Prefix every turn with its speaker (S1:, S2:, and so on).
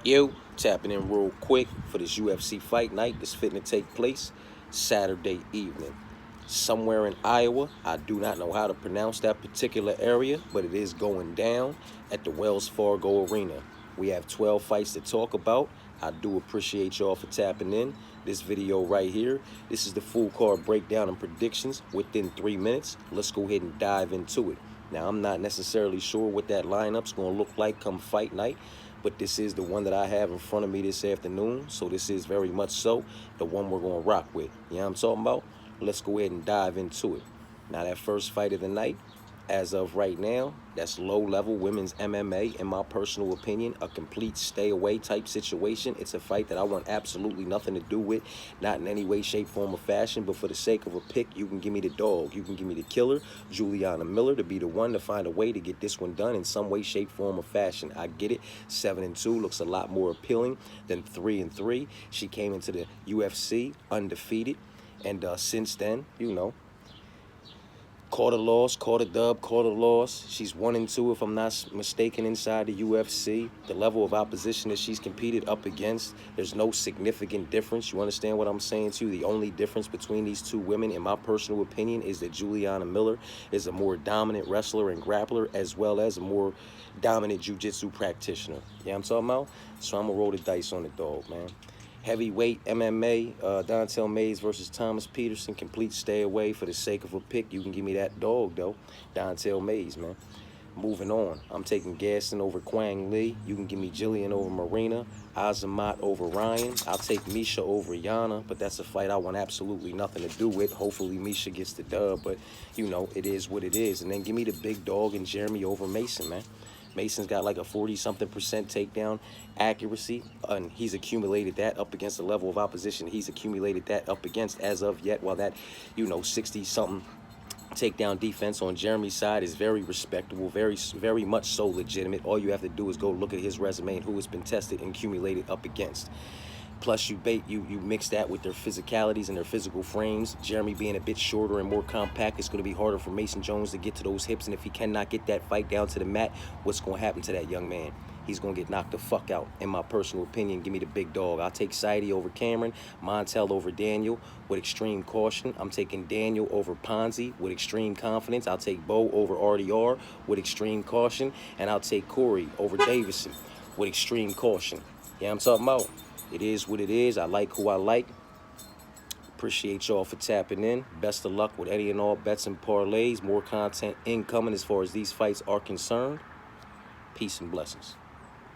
S1: Yo, tapping in real quick for this UFC fight night that's fitting to take place Saturday evening. Somewhere in Iowa, I do not know how to pronounce that particular area, but it is going down at the Wells Fargo Arena. We have 12 fights to talk about. I do appreciate y'all for tapping in. This video right here, this is the full card breakdown and predictions within 3 minutes. Let's go ahead and dive into it. Now, I'm not necessarily sure what that lineup's going to look like come fight night, but this is the one that I have in front of me this afternoon, so this is very much so the one we're going to rock with. You know what I'm talking about? Let's go ahead and dive into it. Now, that first fight of the night, as of right now, that's low-level women's MMA, in my personal opinion, a complete stay-away type situation. It's a fight that I want absolutely nothing to do with, not in any way, shape, form, or fashion, but for the sake of a pick, you can give me the dog. You can give me the killer, Juliana Miller, to be the one to find a way to get this one done in some way, shape, form, or fashion. I get it. 7-2 looks a lot more appealing than 3-3. She came into the UFC undefeated, and since then, you know, caught a loss, caught a dub, caught a loss. She's 1-2, if I'm not mistaken, inside the UFC. The level of opposition that she's competed up against, there's no significant difference. You understand what I'm saying to you? The only difference between these two women, in my personal opinion, is that Juliana Miller is a more dominant wrestler and grappler, as well as a more dominant jiu-jitsu practitioner. You know what I'm talking about? So I'm going to roll the dice on the dog, man. Heavyweight MMA, Dontel Mays versus Thomas Peterson. Complete stay away for the sake of a pick. You can give me that dog, though. Dontel Mays, man. Moving on. I'm taking Gaston over Quang Lee. You can give me Jillian over Marina. Azamat over Ryan. I'll take Misha over Yana, but that's a fight I want absolutely nothing to do with. Hopefully Misha gets the dub, but, you know, it is what it is. And then give me the big dog and Jeremy over Mason, man. Mason's got like a 40-something% takedown accuracy, and he's accumulated that up against the level of opposition he's accumulated that up against as of yet, while that, you know, 60-something takedown defense on Jeremy's side is very respectable, very much so legitimate. All you have to do is go look at his resume and who it's been tested and accumulated up against. Plus, you mix that with their physicalities and their physical frames. Jeremy being a bit shorter and more compact, it's going to be harder for Mason Jones to get to those hips. And if he cannot get that fight down to the mat, what's going to happen to that young man? He's going to get knocked the fuck out, in my personal opinion. Give me the big dog. I'll take Saidi over Cameron, Montel over Daniel with extreme caution. I'm taking Daniel over Ponzi with extreme confidence. I'll take Bo over RDR with extreme caution. And I'll take Corey over Davison with extreme caution. Yeah, I'm talking about. It is what it is. I like who I like. Appreciate y'all for tapping in. Best of luck with any and all bets and parlays. More content incoming as far as these fights are concerned. Peace and blessings.